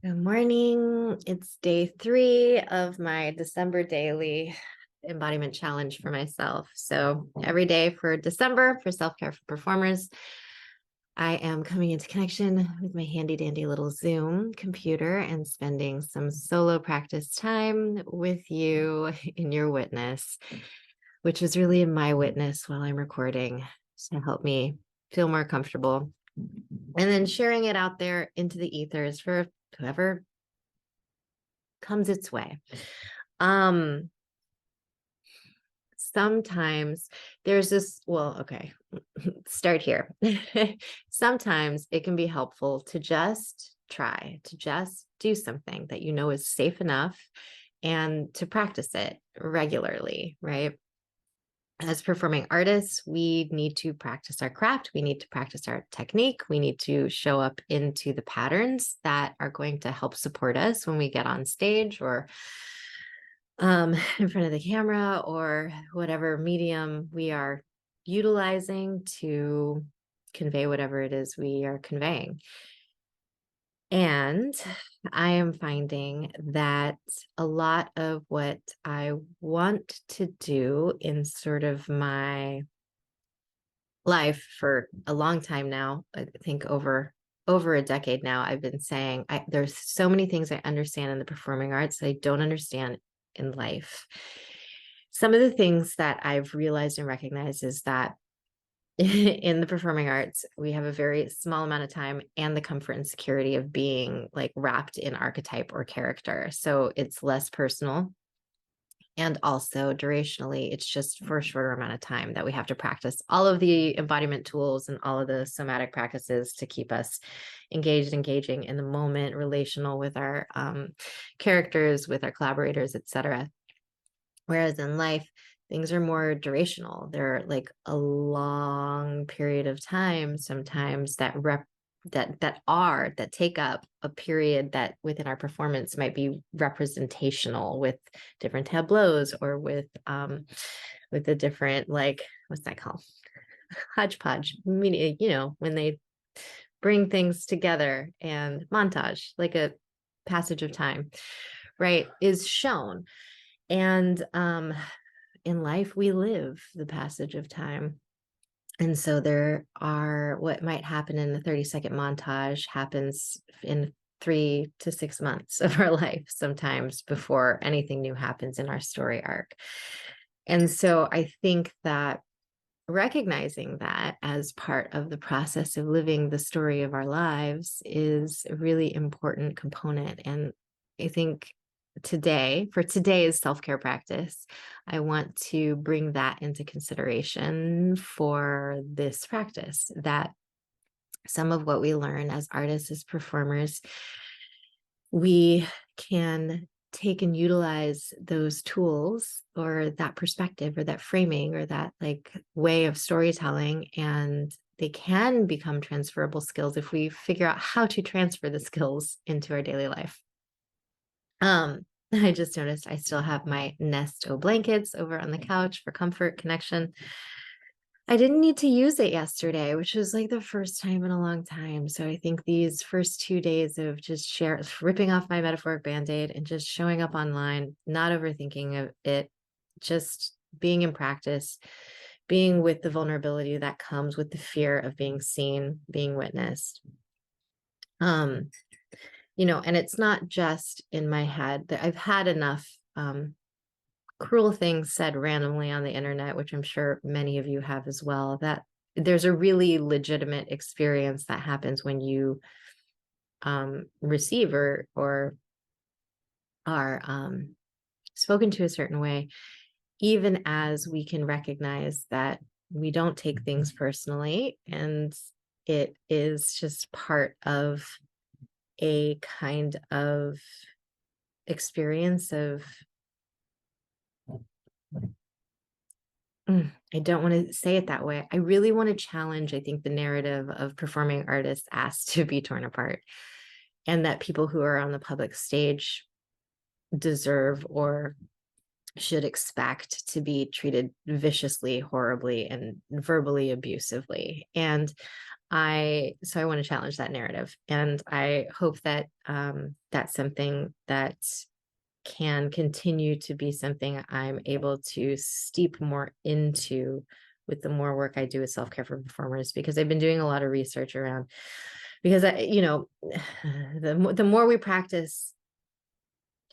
Good morning. It's day 3 of my December daily embodiment challenge for myself. So every day for December for self-care for performers, I am coming into connection with my handy dandy little Zoom computer and spending some solo practice time with you in your witness, which is really my witness while I'm recording to help me feel more comfortable. And then sharing it out there into the ethers for whoever comes its way. Um, Sometimes there's this, well, okay, start here. Sometimes it can be helpful to just try, to just do something that you know is safe enough and to practice it regularly, right? As performing artists, we need to practice our craft. We need to practice our technique. We need to show up into the patterns that are going to help support us when we get on stage or in front of the camera or whatever medium we are utilizing to convey whatever it is we are conveying. And I am finding that a lot of what I want to do in sort of my life for a long time now, I think over a decade now, I've been saying there's so many things I understand in the performing arts that I don't understand in life. Some of the things that I've realized and recognized is that in the performing arts, we have a very small amount of time and the comfort and security of being like wrapped in archetype or character. So it's less personal. And also durationally, it's just for a shorter amount of time that we have to practice all of the embodiment tools and all of the somatic practices to keep us engaging in the moment, relational with our characters, with our collaborators, etc. Whereas in life, things are more durational. They're like a long period of time, sometimes that take up a period that within our performance might be representational with different tableaus or with a different, like, what's that called? Hodgepodge, meaning, when they bring things together, and montage, like a passage of time, right, is shown. And in life, we live the passage of time. And so there are what might happen in the 30-second montage happens in 3 to 6 months of our life, sometimes before anything new happens in our story arc. And so I think that recognizing that as part of the process of living the story of our lives is a really important component. And I think for today's self-care practice, I want to bring that into consideration for this practice, that some of what we learn as artists, as performers, we can take and utilize those tools or that perspective or that framing or that like way of storytelling, and they can become transferable skills if we figure out how to transfer the skills into our daily life. I just noticed I still have my Nesto blankets over on the couch for comfort, connection. I didn't need to use it yesterday, which was like the first time in a long time. So I think these first 2 days of just ripping off my metaphoric band-aid and just showing up online, not overthinking of it, just being in practice, being with the vulnerability that comes with the fear of being seen, being witnessed. Um, and it's not just in my head that I've had enough cruel things said randomly on the internet, which I'm sure many of you have as well, that there's a really legitimate experience that happens when you receive or are spoken to a certain way, even as we can recognize that we don't take things personally, and it is just part of a kind of experience of I don't want to say it that way. I really want to challenge, I think, the narrative of performing artists asked to be torn apart, and that people who are on the public stage deserve or should expect to be treated viciously, horribly, and verbally abusively. And I want to challenge that narrative, and I hope that that's something that can continue to be something I'm able to steep more into with the more work I do with self-care for performers, because I've been doing a lot of research around, because the more we practice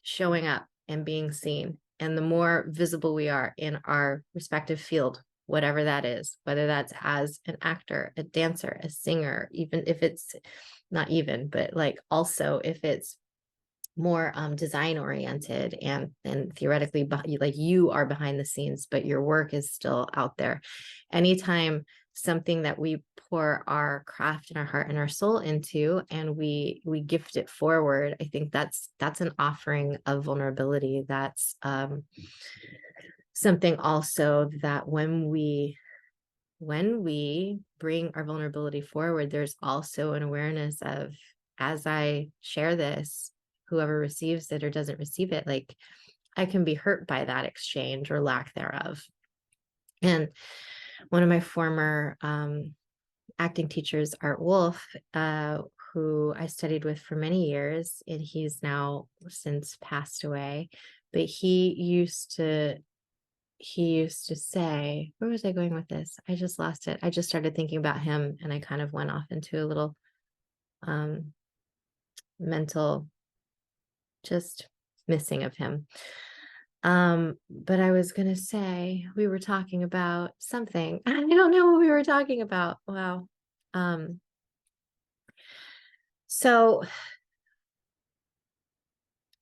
showing up and being seen, and the more visible we are in our respective field, whatever that is, whether that's as an actor, a dancer, a singer, even if it's not even, but like also if it's more design oriented and theoretically like you are behind the scenes, but your work is still out there. Anytime something that we pour our craft and our heart and our soul into, and we gift it forward, I think that's an offering of vulnerability. That's something also that when we bring our vulnerability forward, there's also an awareness of, as I share this, whoever receives it or doesn't receive it, like I can be hurt by that exchange or lack thereof. And one of my former acting teachers, Art Wolf, who I studied with for many years, and he's now since passed away, but he used to say, where was I going with this? I just lost it. I just started thinking about him, and I kind of went off into a little mental just missing of him. But I was gonna say, we were talking about something. I don't know what we were talking about. Wow. So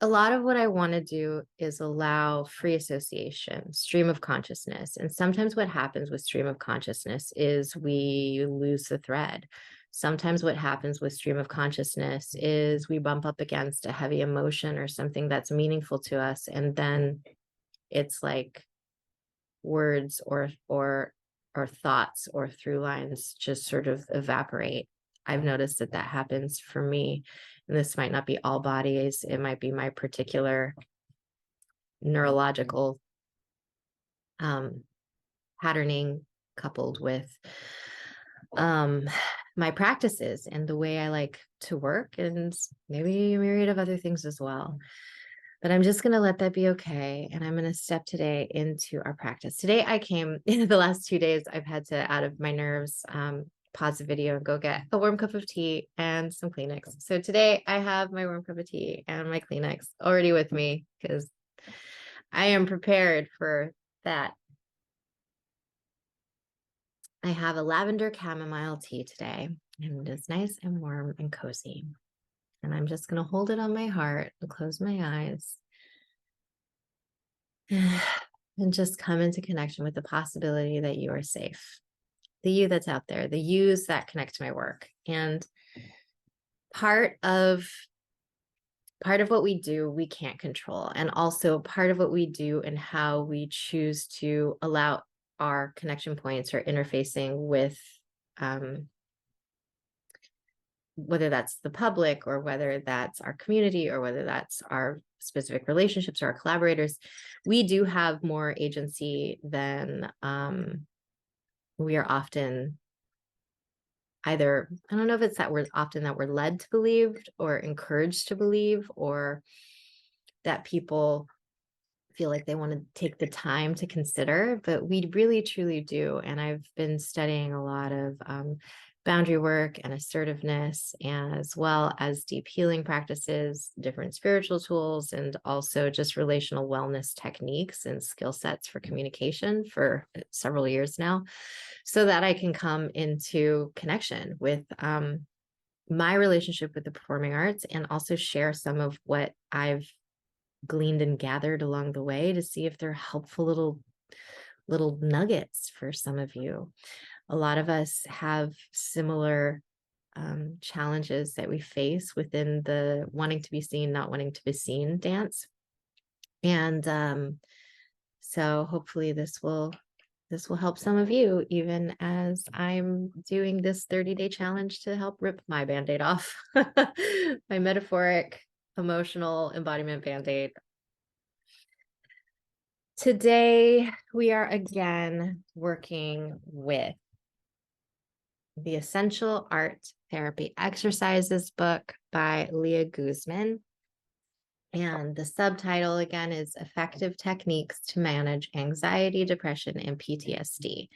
a lot of what I want to do is allow free association, stream of consciousness. And sometimes what happens with stream of consciousness is we lose the thread. Sometimes what happens with stream of consciousness is we bump up against a heavy emotion or something that's meaningful to us. And then it's like words or thoughts or through lines just sort of evaporate. I've noticed that happens for me. And this might not be all bodies. It might be my particular neurological patterning coupled with my practices and the way I like to work, and maybe a myriad of other things as well. But I'm just going to let that be okay. And I'm going to step today into our practice. Today I came, in the last 2 days, I've had to, out of my nerves, pause the video and go get a warm cup of tea and some Kleenex. So today I have my warm cup of tea and my Kleenex already with me, because I am prepared for that. I have a lavender chamomile tea today, and it's nice and warm and cozy. And I'm just going to hold it on my heart and close my eyes and just come into connection with the possibility that you are safe. The you that's out there, the yous that connect to my work. And part of what we do, we can't control. And also part of what we do and how we choose to allow our connection points or interfacing with whether that's the public or whether that's our community or whether that's our specific relationships or our collaborators, we do have more agency than we are often either, I don't know if it's that we're often that we're led to believe or encouraged to believe, or that people feel like they want to take the time to consider, but we really truly do. And I've been studying a lot of boundary work and assertiveness, and as well as deep healing practices, different spiritual tools, and also just relational wellness techniques and skill sets for communication for several years now, so that I can come into connection with my relationship with the performing arts, and also share some of what I've gleaned and gathered along the way to see if they're helpful little nuggets for some of you. A lot of us have similar challenges that we face within the wanting to be seen, not wanting to be seen dance. And so hopefully this will help some of you, even as I'm doing this 30-day challenge to help rip my Band-Aid off. My metaphoric, emotional embodiment Band-Aid. Today, we are again working with The Essential Art Therapy Exercises book by Leah Guzman. And the subtitle again is Effective Techniques to Manage Anxiety, Depression, and PTSD.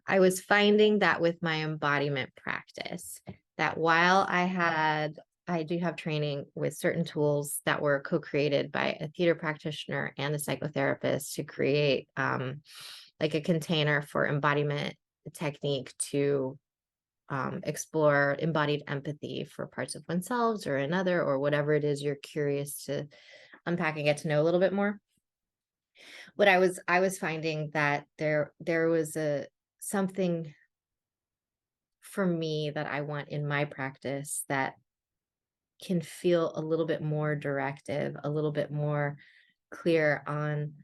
I was finding that with my embodiment practice, that while I do have training with certain tools that were co-created by a theater practitioner and a psychotherapist to create like a container for embodiment technique to explore embodied empathy for parts of oneself or another, or whatever it is you're curious to unpack and get to know a little bit more. What I was finding that there was something for me that I want in my practice that can feel a little bit more directive, a little bit more clear on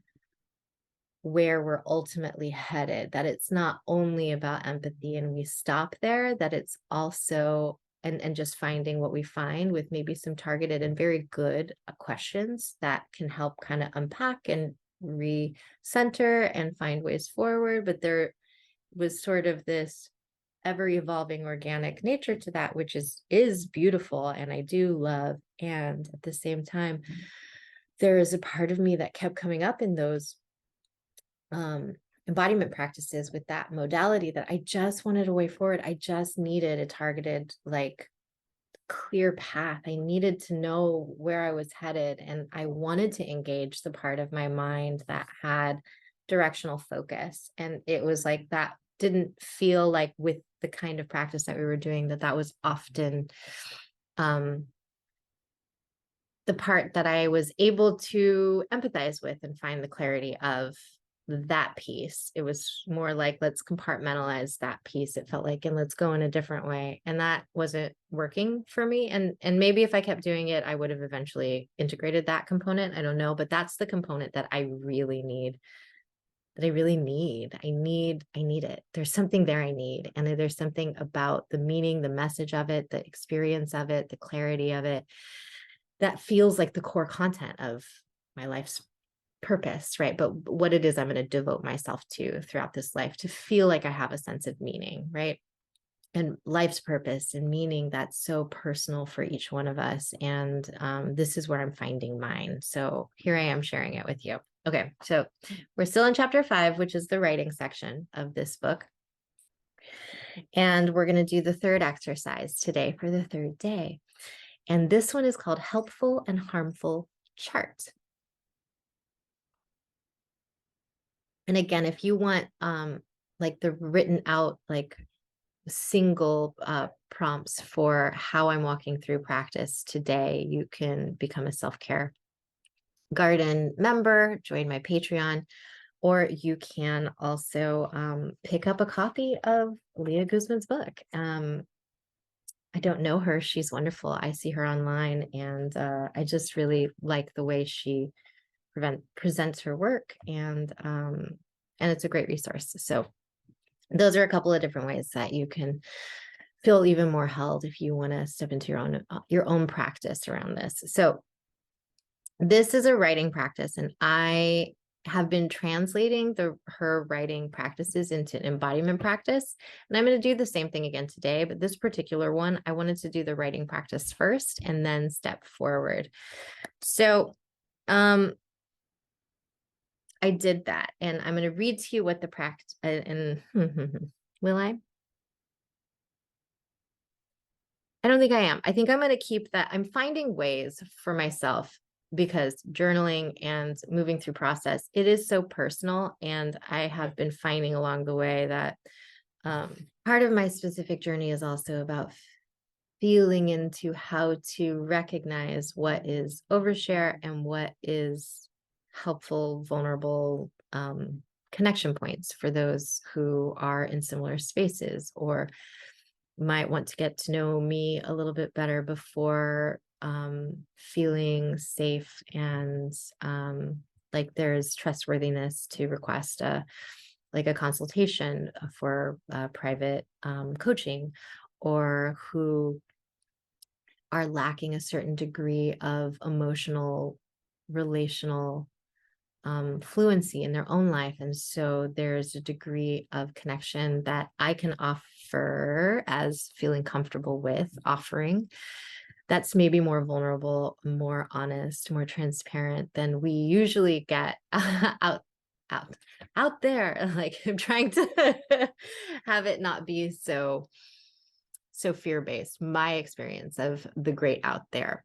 where we're ultimately headed, that it's not only about empathy and we stop there, that it's also and just finding what we find with maybe some targeted and very good questions that can help kind of unpack and recenter and find ways forward. But there was sort of this ever evolving organic nature to that, which is beautiful and I do love. And at the same time, there is a part of me that kept coming up in those embodiment practices with that modality that I just wanted a way forward. I just needed a targeted, like, clear path. I needed to know where I was headed, and I wanted to engage the part of my mind that had directional focus. And it was like that didn't feel like with the kind of practice that we were doing that was often the part that I was able to empathize with and find the clarity of that piece. It was more like, let's compartmentalize that piece, it felt like, and let's go in a different way. And that wasn't working for me. And maybe if I kept doing it, I would have eventually integrated that component. I don't know, but that's the component that I really need. That I really need. I need it. There's something there I need. And there's something about the meaning, the message of it, the experience of it, the clarity of it, that feels like the core content of my life's purpose, right? But what it is I'm going to devote myself to throughout this life to feel like I have a sense of meaning, right? And life's purpose and meaning, that's so personal for each one of us. And this is where I'm finding mine. So here I am sharing it with you. Okay, so we're still in chapter 5, which is the writing section of this book. And we're going to do the third exercise today for the third day. And this one is called Helpful and Harmful Chart. And again, if you want like the written out, like single prompts for how I'm walking through practice today, you can become a self-care garden member, join my Patreon, or you can also pick up a copy of Leah Guzman's book. I don't know her. She's wonderful. I see her online, and I just really like the way she presents her work, and it's a great resource. So those are a couple of different ways that you can feel even more held if you want to step into your own practice around this. So this is a writing practice, and I have been translating her writing practices into embodiment practice. And I'm going to do the same thing again today, but this particular one, I wanted to do the writing practice first and then step forward. So I did that, and I'm going to read to you what the practice, and will I? I don't think I am. I think I'm going to keep that. I'm finding ways for myself, because journaling and moving through process, it is so personal. And I have been finding along the way that part of my specific journey is also about feeling into how to recognize what is overshare and what is helpful, vulnerable connection points for those who are in similar spaces or might want to get to know me a little bit better before feeling safe and like there's trustworthiness to request a consultation for private coaching, or who are lacking a certain degree of emotional, relational fluency in their own life. And so there's a degree of connection that I can offer prefer as feeling comfortable with offering. That's maybe more vulnerable, more honest, more transparent than we usually get out out there. Like, I'm trying to have it not be so fear-based, my experience of the great out there.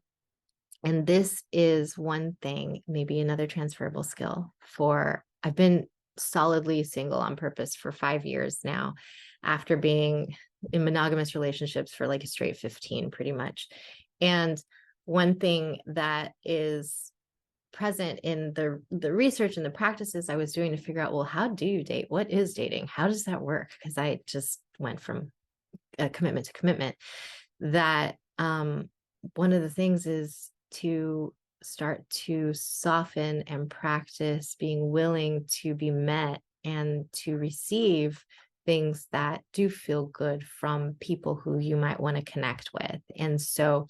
And this is one thing, maybe another transferable skill for, I've been solidly single on purpose for 5 years now, after being in monogamous relationships for like a straight 15, pretty much. And one thing that is present in the research and the practices I was doing to figure out, well, how do you date? What is dating? How does that work? Because I just went from commitment to commitment, that one of the things is to start to soften and practice being willing to be met and to receive things that do feel good from people who you might want to connect with. And so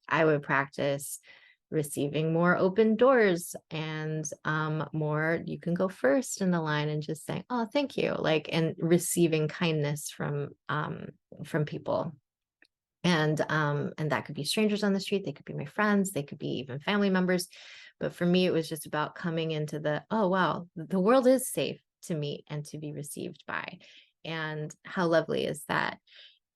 I would practice receiving more open doors and more, you can go first in the line, and just saying, oh, thank you, like, and receiving kindness from people. And that could be strangers on the street, they could be my friends, they could be even family members. But for me, it was just about coming into the, oh wow, the world is safe to meet and to be received by, and how lovely is that.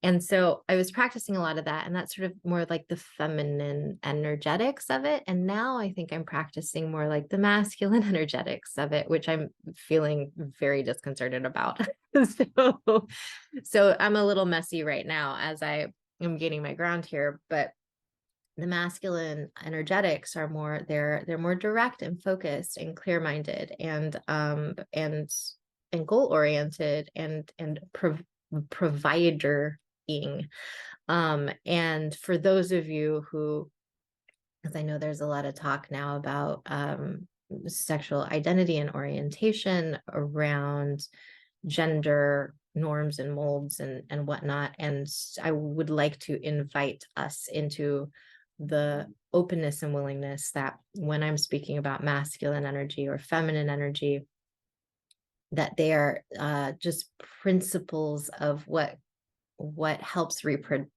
And so I was practicing a lot of that, and that's sort of more like the feminine energetics of it. And now I think I'm practicing more like the masculine energetics of it, which I'm feeling very disconcerted about. So I'm a little messy right now as I am gaining my ground here, but the masculine energetics are more, they're more direct and focused and clear-minded and goal oriented and provider. And for those of you who, because I know there's a lot of talk now about sexual identity and orientation around gender norms and molds and whatnot. And I would like to invite us into the openness and willingness that when I'm speaking about masculine energy or feminine energy, that they are just principles of what helps reproduction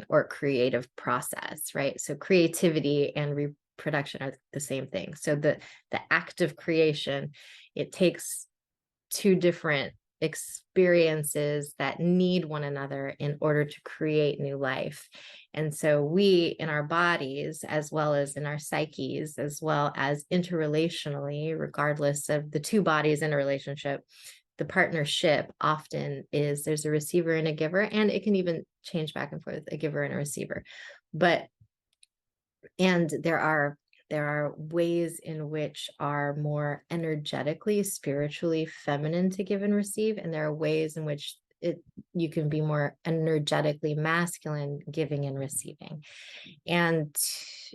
or creative process, right? So creativity and reproduction are the same thing. So the act of creation, it takes two different experiences that need one another in order to create new life. And so we, in our bodies, as well as in our psyches, as well as interrelationally, regardless of the two bodies in a relationship, the partnership often is there's a receiver and a giver, and it can even change back and forth, a giver and a receiver. And there are ways in which are more energetically, spiritually feminine to give and receive, and there are ways in which you can be more energetically masculine, giving and receiving. And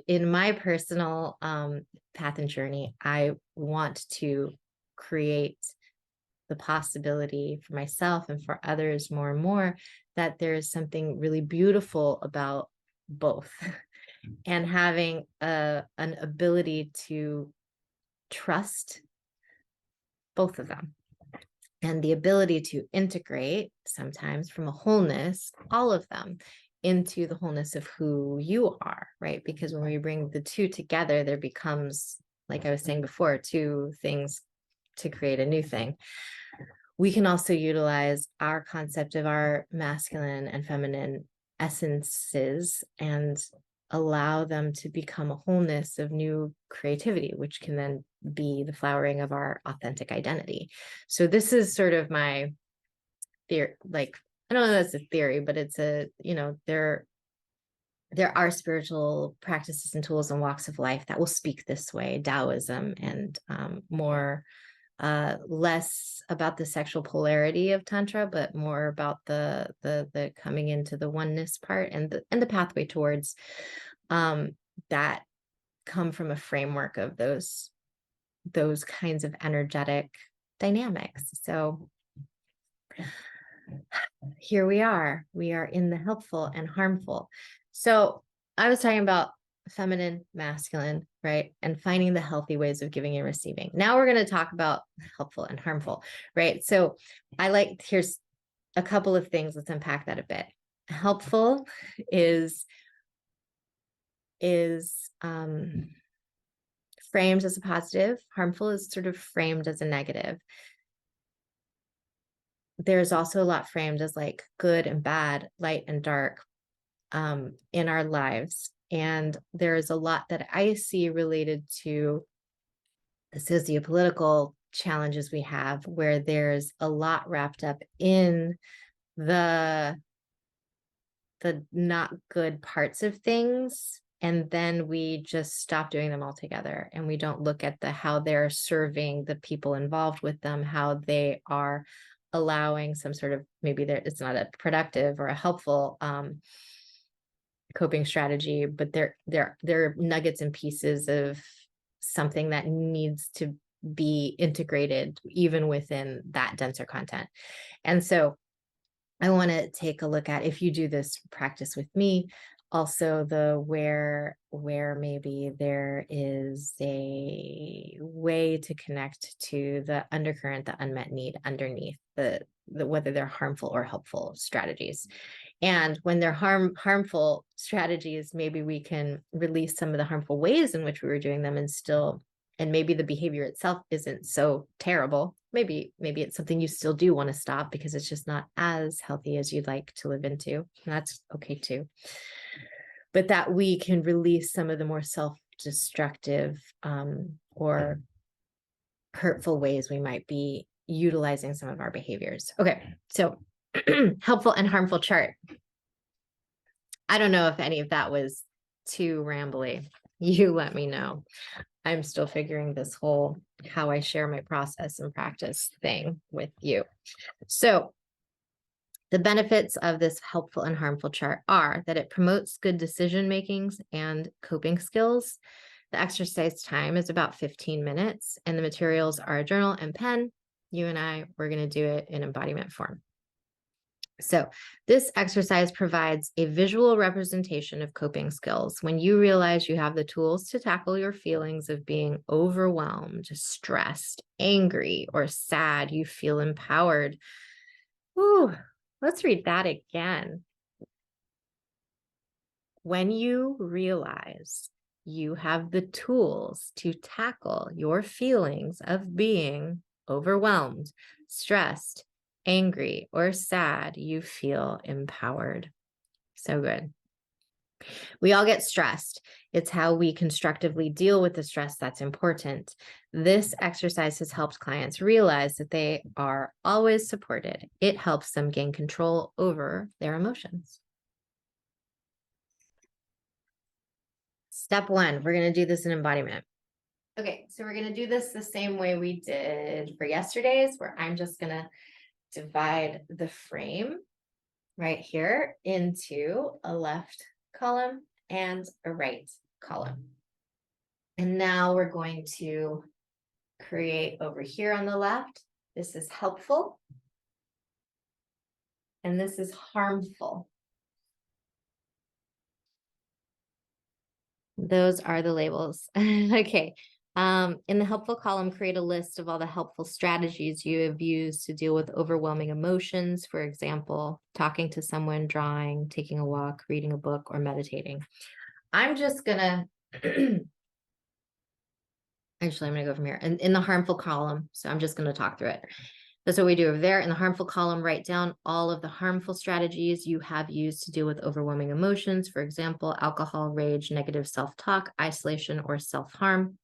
in my personal path and journey, I want to create the possibility for myself and for others more and more that there is something really beautiful about both, and having an ability to trust both of them, and the ability to integrate sometimes from a wholeness, all of them, into the wholeness of who you are, right? Because when we bring the two together, there becomes, like I was saying before, two things to create a new thing. We can also utilize our concept of our masculine and feminine essences and allow them to become a wholeness of new creativity, which can then be the flowering of our authentic identity. So this is sort of my theory, like, I don't know if that's a theory, but it's there are spiritual practices and tools and walks of life that will speak this way, Taoism, and more less about the sexual polarity of Tantra, but more about the coming into the oneness part and the pathway towards that come from a framework of those kinds of energetic dynamics. So here we are in the helpful and harmful. So I was talking about feminine, masculine, right? And finding the healthy ways of giving and receiving. Now we're going to talk about helpful and harmful, right? So here's a couple of things. Let's unpack that a bit. Helpful is framed as a positive. Harmful is sort of framed as a negative. There's also a lot framed as like good and bad, light and dark, in our lives. And there's a lot that I see related to the sociopolitical challenges we have, where there's a lot wrapped up in the not good parts of things, and then we just stop doing them altogether, and we don't look at how they're serving the people involved with them, how they are allowing some sort of, maybe it's not a productive or a helpful coping strategy, but they're nuggets and pieces of something that needs to be integrated even within that denser content. And so I want to take a look at, if you do this practice with me, also the where maybe there is a way to connect to the undercurrent, the unmet need underneath the whether they're harmful or helpful strategies. And when they're harmful strategies, maybe we can release some of the harmful ways in which we were doing them, and maybe the behavior itself isn't so terrible. Maybe it's something you still do want to stop because it's just not as healthy as you'd like to live into. And that's okay too. But that we can release some of the more self-destructive or hurtful ways we might be utilizing some of our behaviors. Okay, so helpful and harmful chart. I don't know if any of that was too rambly. You let me know. I'm still figuring this whole how I share my process and practice thing with you. So the benefits of this helpful and harmful chart are that it promotes good decision makings and coping skills. The exercise time is about 15 minutes, and the materials are a journal and pen. You and I, we're going to do it in embodiment form. So this exercise provides a visual representation of coping skills. When you realize you have the tools to tackle your feelings of being overwhelmed, stressed, angry, or sad, you feel empowered. Ooh, let's read that again. When you realize you have the tools to tackle your feelings of being overwhelmed, stressed, angry, or sad, you feel empowered. So good. We all get stressed. It's how we constructively deal with the stress that's important. This exercise has helped clients realize that they are always supported. It helps them gain control over their emotions. Step one, we're going to do this in embodiment. Okay, so we're going to do this the same way we did for yesterday's, where I'm just going to divide the frame right here into a left column and a right column. And now we're going to create over here on the left. This is helpful. And this is harmful. Those are the labels. Okay. In the helpful column, create a list of all the helpful strategies you have used to deal with overwhelming emotions. For example, talking to someone, drawing, taking a walk, reading a book, or meditating. I'm just gonna, actually, I'm gonna go from here. And in the harmful column, so I'm just gonna talk through it. That's what we do over there. In the harmful column, write down all of the harmful strategies you have used to deal with overwhelming emotions. For example, alcohol, rage, negative self-talk, isolation, or self-harm.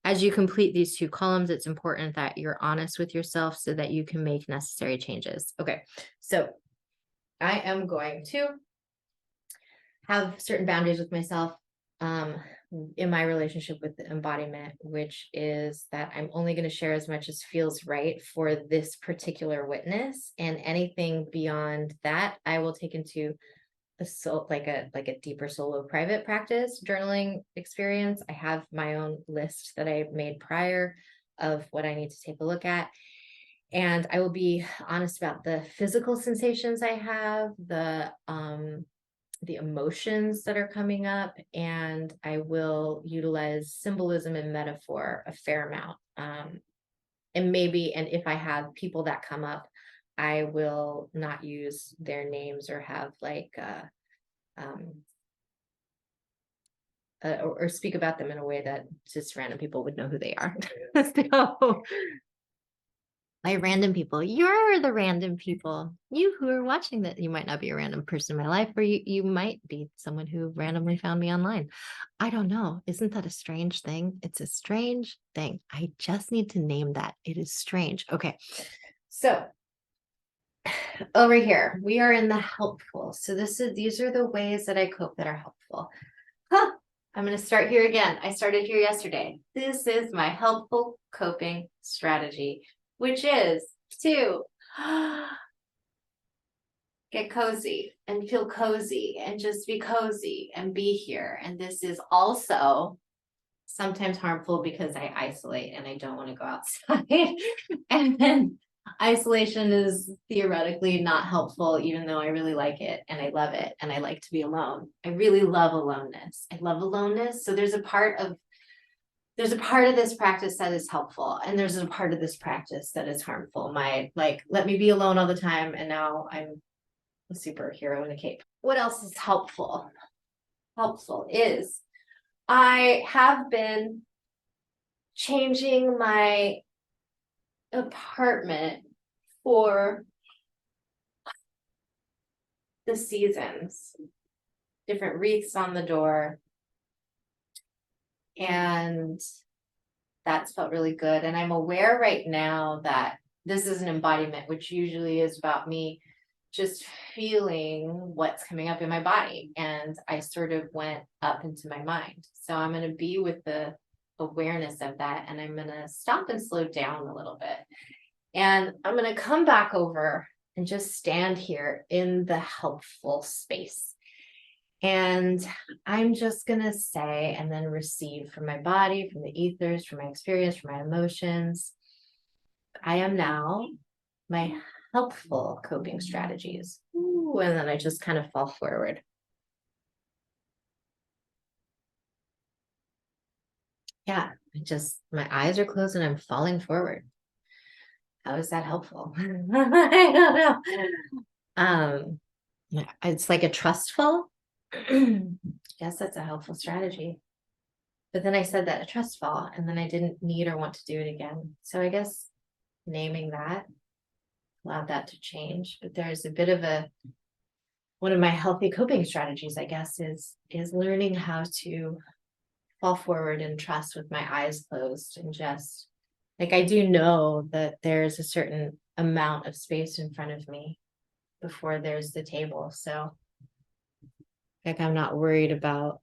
As you complete these two columns, it's important that you're honest with yourself so that you can make necessary changes. Okay, so I am going to have certain boundaries with myself in my relationship with the embodiment, which is that I'm only going to share as much as feels right for this particular witness, and anything beyond that, I will take into like a deeper solo private practice journaling experience. I have my own list that I made prior of what I need to take a look at. And I will be honest about the physical sensations I have, the emotions that are coming up, and I will utilize symbolism and metaphor a fair amount. And if I have people that come up, I will not use their names or have like or speak about them in a way that just random people would know who they are. So by random people, you're the random people. You who are watching that, you might not be a random person in my life, or you might be someone who randomly found me online. I don't know. Isn't that a strange thing? It's a strange thing. I just need to name that. It is strange. Okay. So over here, we are in the helpful. So these are the ways that I cope that are helpful. Huh. I'm going to start here again. I started here yesterday. This is my helpful coping strategy, which is to get cozy and feel cozy and just be cozy and be here. And this is also sometimes harmful because I isolate and I don't want to go outside. And then isolation is theoretically not helpful, even though I really like it and I love it and I like to be alone. I really love aloneness. I love aloneness. So there's a part of this practice that is helpful, and there's a part of this practice that is harmful. My like, let me be alone all the time, and now I'm a superhero in a cape. What else is helpful? Helpful is I have been changing my apartment for the seasons, different wreaths on the door. And that's felt really good. And I'm aware right now that this is an embodiment, which usually is about me just feeling what's coming up in my body. And I sort of went up into my mind. So I'm going to be with the awareness of that. And I'm going to stop and slow down a little bit. And I'm going to come back over and just stand here in the helpful space. And I'm just going to say and then receive from my body, from the ethers, from my experience, from my emotions. I am now my helpful coping strategies. Ooh, and then I just kind of fall forward. Yeah, my eyes are closed and I'm falling forward. How is that helpful? I don't know. It's like a trust fall. Yes, that's a helpful strategy. But then I said that a trust fall, and then I didn't need or want to do it again. So I guess naming that allowed that to change. But there's a bit of one of my healthy coping strategies, I guess, is learning how to fall forward and trust with my eyes closed, and just like, I do know that there's a certain amount of space in front of me before there's the table. So like, I'm not worried about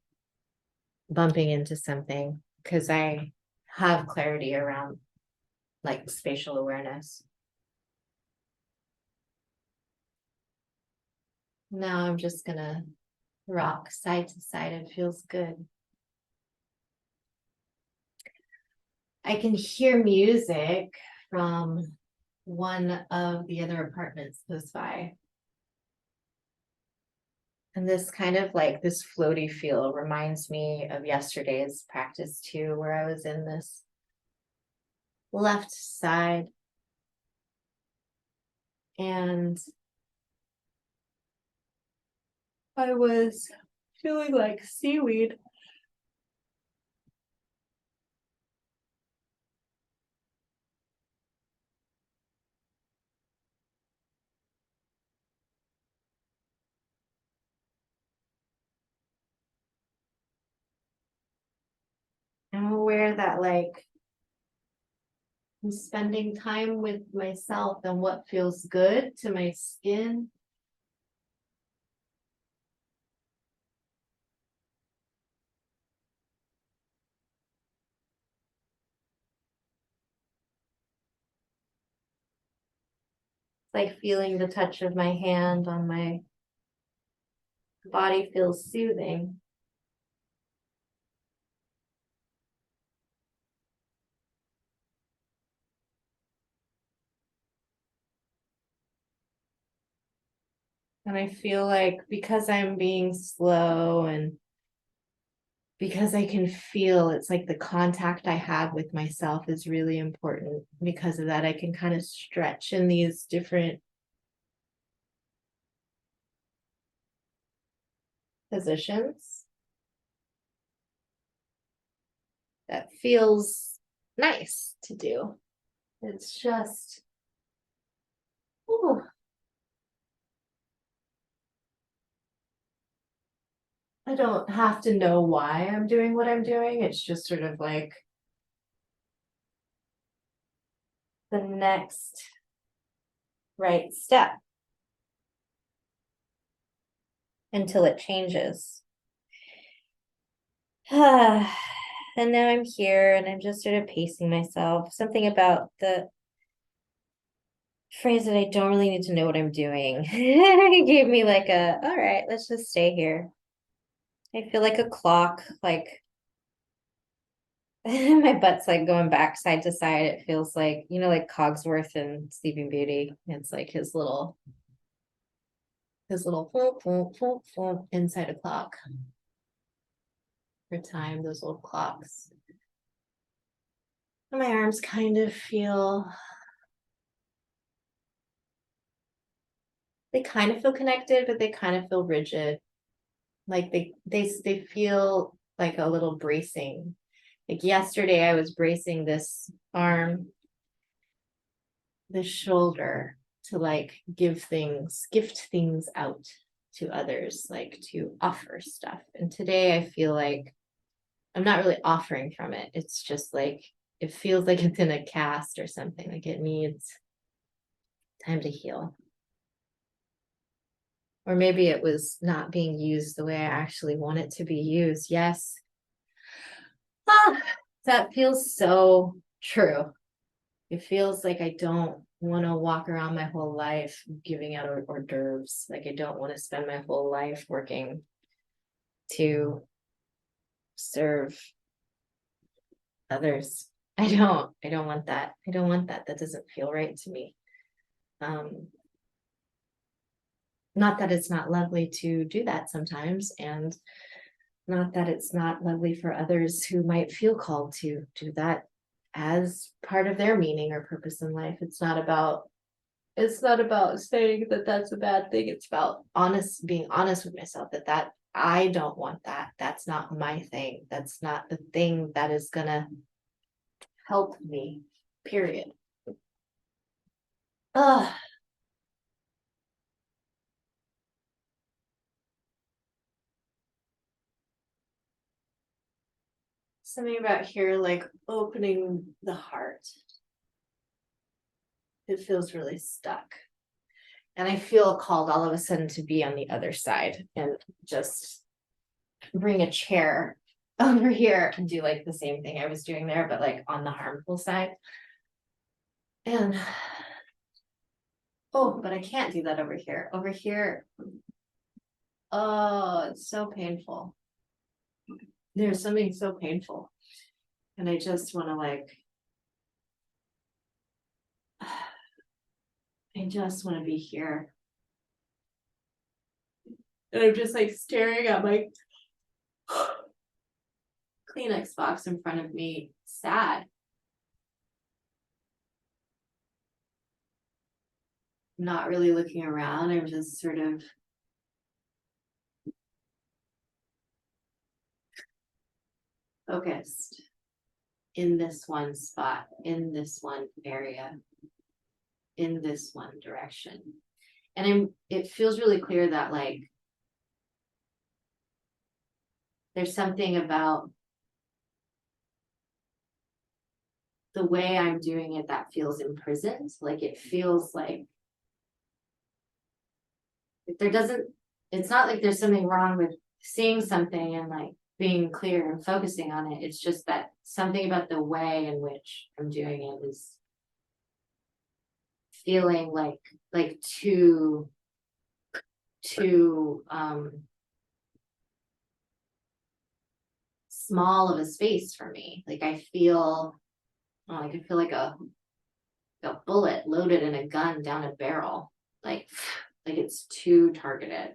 bumping into something because I have clarity around like spatial awareness. Now I'm just gonna rock side to side. It feels good. I can hear music from one of the other apartments close by. And this kind of like this floaty feel reminds me of yesterday's practice too, where I was in this left side and I was feeling like seaweed. I'm aware that like I'm spending time with myself and what feels good to my skin. Like feeling the touch of my hand on my body feels soothing. And I feel like because I'm being slow and because I can feel, it's like the contact I have with myself is really important. Because of that, I can kind of stretch in these different positions. That feels nice to do. It's just, ooh, I don't have to know why I'm doing what I'm doing. It's just sort of like the next right step until it changes. And now I'm here and I'm just sort of pacing myself. Something about the phrase that I don't really need to know what I'm doing gave me like a, all right, let's just stay here. I feel like a clock, like my butt's like going back side to side. It feels like, you know, like Cogsworth in Sleeping Beauty. It's like his little inside a clock for time, those little clocks. And my arms kind of feel, they kind of feel connected, but they kind of feel rigid. Like they feel like a little bracing. Like yesterday I was bracing this arm, this shoulder to like gift things out to others, like to offer stuff. And today I feel like I'm not really offering from it. It's just like it feels like it's in a cast or something, like it needs time to heal. Or maybe it was not being used the way I actually want it to be used. Yes. Ah, that feels so true. It feels like I don't want to walk around my whole life giving out hors d'oeuvres. Like I don't want to spend my whole life working to serve others. I don't want that. I don't want that. That doesn't feel right to me. Um, Not that it's not lovely to do that sometimes, and not that it's not lovely for others who might feel called to do that as part of their meaning or purpose in life. It's not about saying that that's a bad thing. It's about being honest with myself that I don't want that. That's not my thing. That's not the thing that is gonna help me, period. Ugh. Something about here, like opening the heart. It feels really stuck. And I feel called all of a sudden to be on the other side and just bring a chair over here and do like the same thing I was doing there, but like on the harmful side. And oh, but I can't do that over here. Over here, oh, it's so painful. There's something so painful. And I just want to like, I just want to be here. And I'm just like staring at my Kleenex box in front of me, sad. Not really looking around. I'm just sort of focused in this one spot, in this one area, in this one direction. And it feels really clear that like there's something about the way I'm doing it that feels imprisoned. Like it feels like if there doesn't, it's not like there's something wrong with seeing something and like being clear and focusing on it. It's just that something about the way in which I'm doing it is feeling like too small of a space for me. Like I feel like a bullet loaded in a gun down a barrel. Like like it's too targeted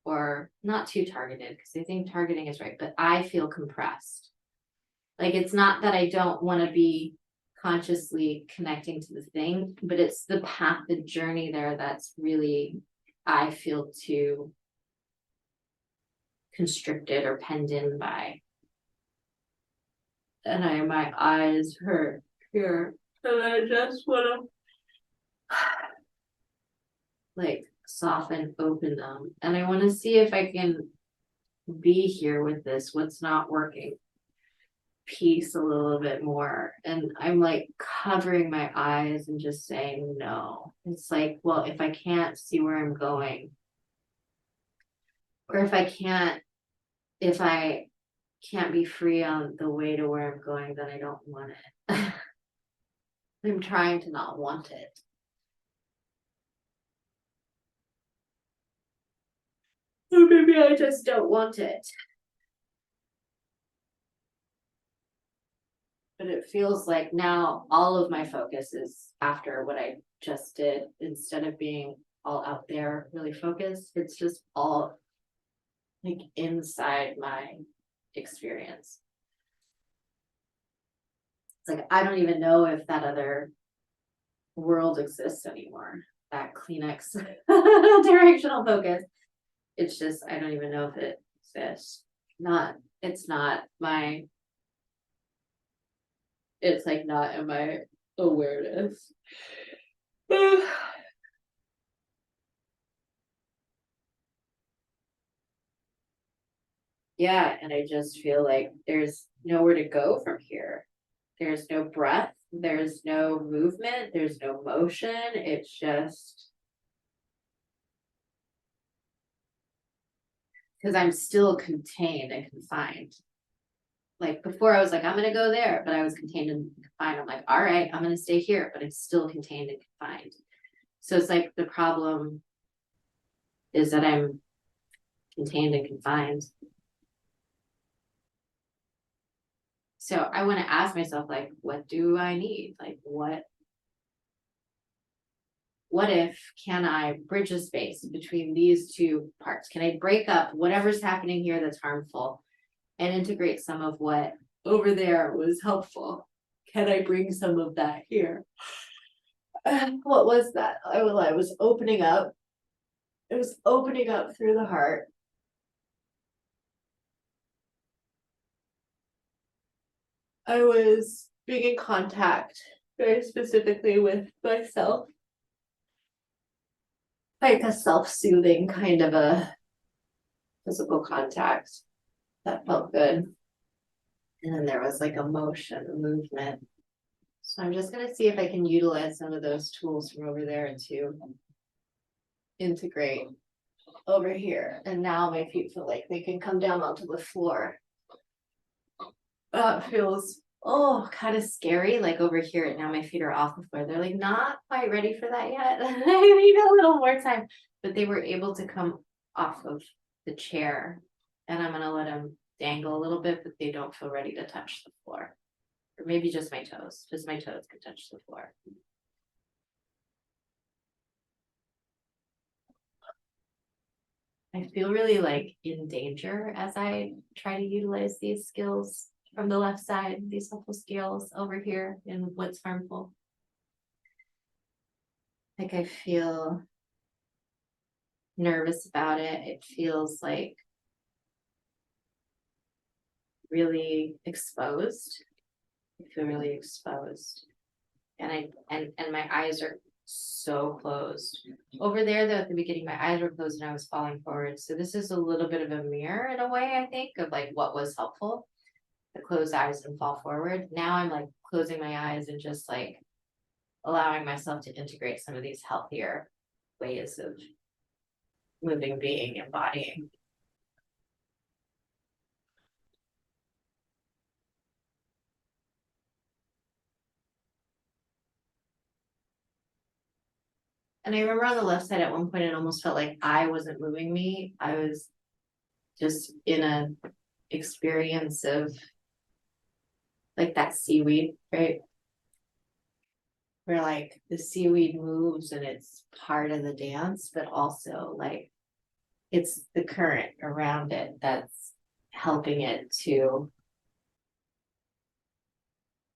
or not too targeted because I think targeting is right, but I feel compressed. Like it's not that I don't want to be consciously connecting to the thing, but it's the path, the journey there that's really I feel too constricted or penned in by. And my eyes hurt here. And I just want to like soften, open them. And I want to see if I can be here with this, what's not working piece a little bit more. And I'm like covering my eyes and just saying no. It's like, well, if I can't see where I'm going, or if I can't be free on the way to where I'm going, then I don't want it. I'm trying to not want it. Or maybe I just don't want it. But it feels like now all of my focus is after what I just did. Instead of being all out there really focused, it's just all like inside my experience. It's like I don't even know if that other world exists anymore. That Kleenex directional focus. It's just I don't even know if it exists. It's like not in my awareness. Yeah, and I just feel like there's nowhere to go from here. There's no breath, there's no movement, there's no motion. It's just because I'm still contained and confined. Like before, I was like, I'm going to go there, but I was contained and confined. I'm like, all right, I'm going to stay here, but I'm still contained and confined. So it's like the problem is that I'm contained and confined. So I want to ask myself, like, what do I need? Like, what if can I bridge a space between these two parts? Can I break up whatever's happening here that's harmful and integrate some of what over there was helpful? Can I bring some of that here? What was that? I was opening up. It was opening up through the heart. I was being in contact very specifically with myself. Like a self-soothing kind of a physical contact that felt good. And then there was like a motion, a movement. So I'm just going to see if I can utilize some of those tools from over there to integrate over here. And now my feet feel like they can come down onto the floor. That feels, kind of scary. Like over here, now my feet are off the floor. They're like not quite ready for that yet. I need a little more time. But they were able to come off of the chair. And I'm going to let them dangle a little bit, but they don't feel ready to touch the floor. Or maybe just my toes. Just my toes can touch the floor. I feel really like in danger as I try to utilize these skills from the left side, these helpful skills over here in what's harmful. Like I feel nervous about it. It feels like really exposed. I feel really exposed. And my eyes are so closed. Over there though, at the beginning, my eyes were closed and I was falling forward. So this is a little bit of a mirror in a way, I think, of like what was helpful. The closed eyes and fall forward. Now I'm like closing my eyes and just like allowing myself to integrate some of these healthier ways of living, being, embodying. And I remember on the left side at one point, it almost felt like I wasn't moving me. I was just in a experience of like that seaweed, right? Where like the seaweed moves and it's part of the dance, but also like it's the current around it that's helping it to,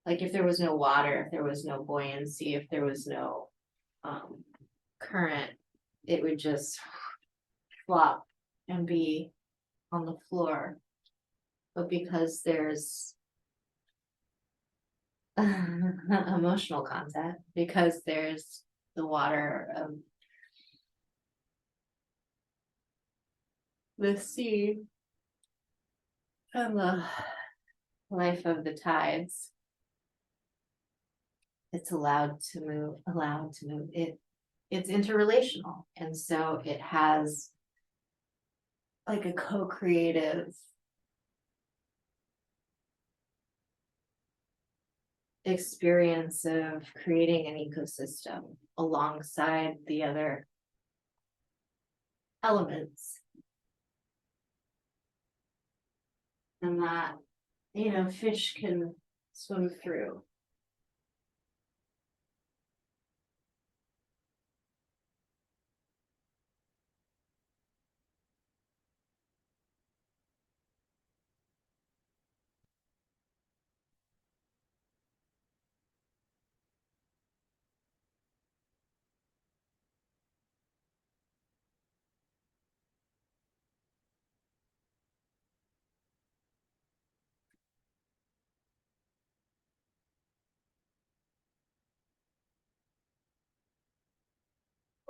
like if there was no water, if there was no buoyancy, if there was no current, it would just flop and be on the floor, but because there's emotional content, because there's the water of the sea and the life of the tides, it's allowed to move. It's interrelational. And so it has like a co-creative experience of creating an ecosystem alongside the other elements. And that, fish can swim through.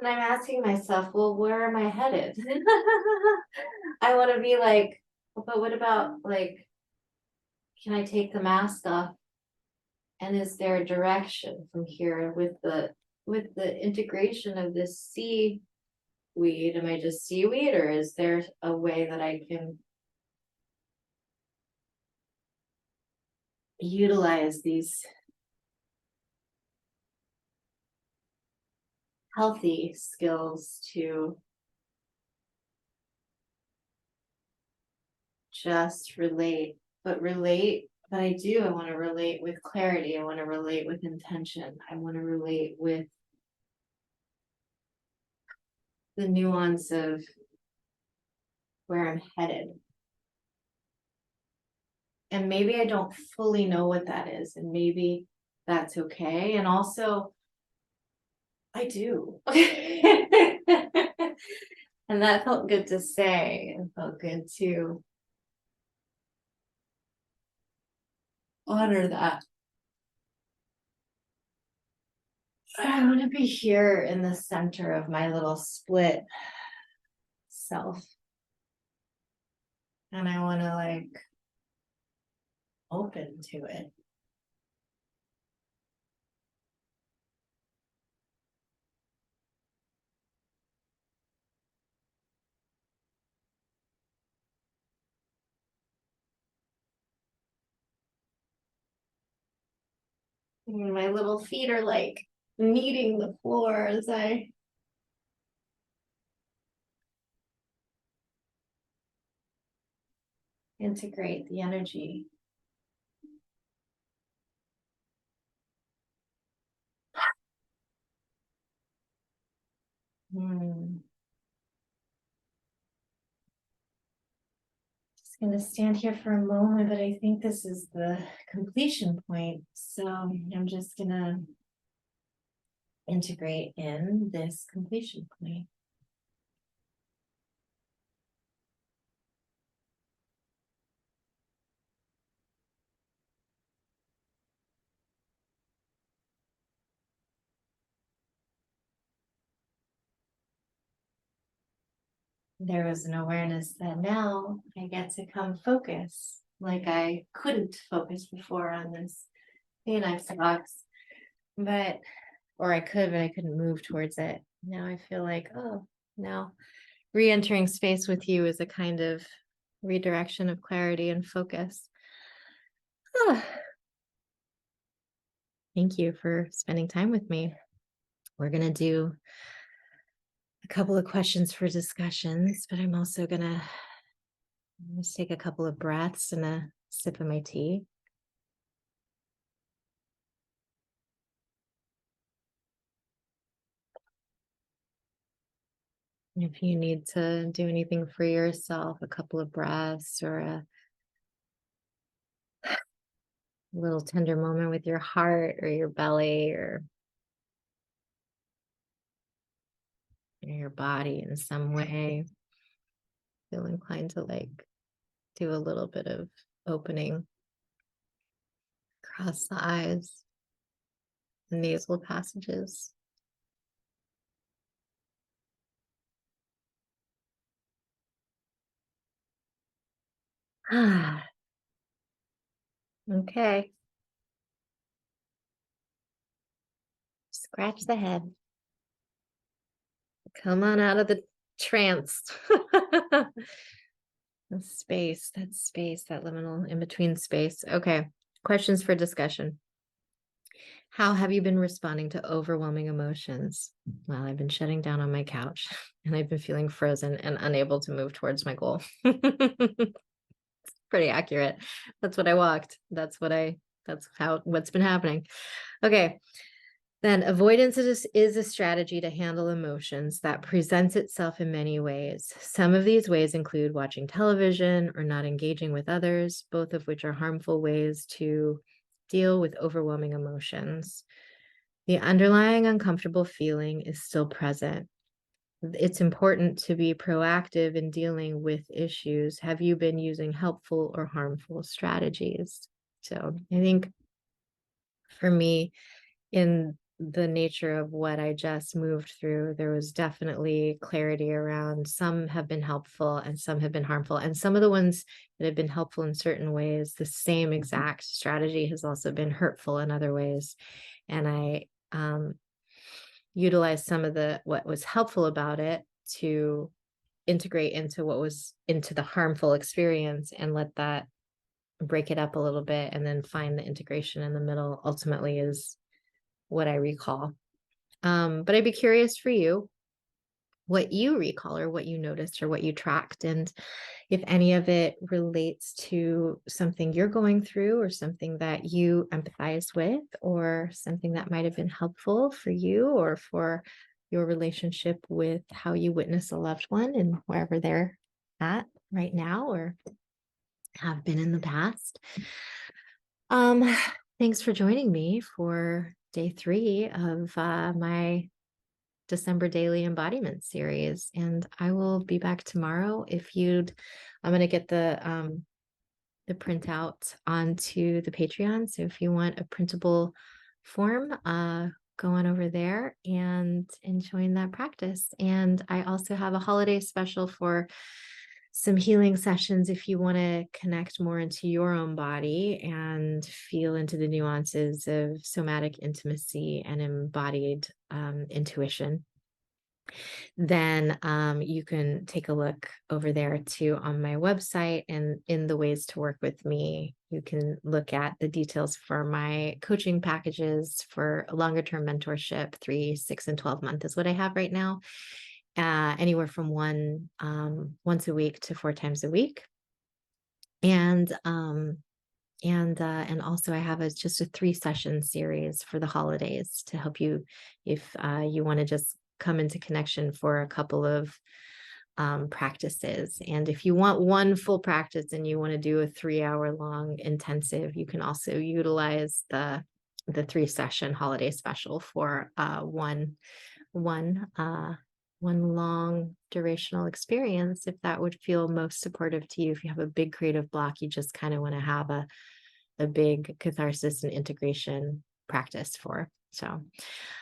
And I'm asking myself, well, where am I headed? I want to be like, but what about like, can I take the mask off? And is there a direction from here with the integration of this seaweed? Am I just seaweed, or is there a way that I can utilize these healthy skills to just relate, but I want to relate with clarity. I want to relate with intention. I want to relate with the nuance of where I'm headed. And maybe I don't fully know what that is, and maybe that's okay. And also, I do. And that felt good to say. It felt good to honor that. I want to be here in the center of my little split self. And I want to like open to it. And my little feet are like kneading the floor as I integrate the energy. Just going to stand here for a moment, but I think this is the completion point. So I'm just going to integrate in this completion point. There was an awareness that now I get to come focus like I couldn't focus before on this Phoenix box, or I could, but I couldn't move towards it. Now I feel like, oh, now re-entering space with you is a kind of redirection of clarity and focus. Thank you for spending time with me. We're going to do a couple of questions for discussions, but I'm also going to just take a couple of breaths and a sip of my tea. If you need to do anything for yourself, a couple of breaths or a little tender moment with your heart or your belly or your body in some way, feel inclined to like do a little bit of opening across the eyes, the nasal passages. Okay. Scratch the head. Come on out of the trance. That space, that liminal in between space. Okay. Questions for discussion. How have you been responding to overwhelming emotions? Well, I've been shutting down on my couch and I've been feeling frozen and unable to move towards my goal. Pretty accurate. That's what I walked. What's been happening. Okay. Then avoidance is a strategy to handle emotions that presents itself in many ways. Some of these ways include watching television or not engaging with others, both of which are harmful ways to deal with overwhelming emotions. The underlying uncomfortable feeling is still present. It's important to be proactive in dealing with issues. Have you been using helpful or harmful strategies? So I think for me, in the nature of what I just moved through, there was definitely clarity around some have been helpful and some have been harmful. And some of the ones that have been helpful in certain ways, the same exact strategy has also been hurtful in other ways. And I utilized some of what was helpful about it to integrate into the harmful experience and let that break it up a little bit and then find the integration in the middle ultimately is what I recall. But I'd be curious for you what you recall or what you noticed or what you tracked, and if any of it relates to something you're going through or something that you empathize with or something that might have been helpful for you or for your relationship with how you witness a loved one and wherever they're at right now or have been in the past. Thanks for joining me for day 3 of my December daily embodiment series, and I will be back tomorrow. I'm going to get the printout onto the Patreon. So if you want a printable form, go on over there and join that practice. And I also have a holiday special for some healing sessions if you want to connect more into your own body and feel into the nuances of somatic intimacy and embodied intuition. Then you can take a look over there too on my website, and in the ways to work with me, you can look at the details for my coaching packages for a longer term mentorship. 3, 6, and 12 month is what I have right now. Anywhere from once a week to 4 times a week. And also I have just a 3 session series for the holidays to help you if you want to just come into connection for a couple of practices. And if you want one full practice and you want to do a 3-hour long intensive, you can also utilize the 3 session holiday special for one long durational experience, if that would feel most supportive to you. If you have a big creative block, you just kind of want to have a big catharsis and integration practice for. So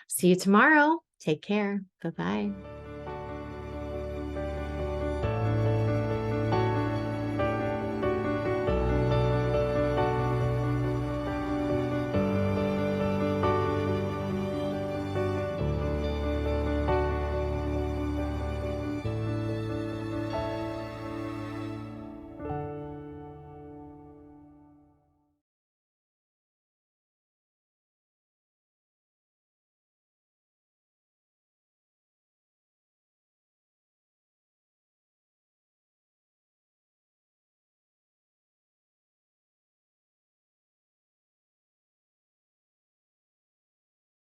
see you tomorrow. Take care. Bye-bye.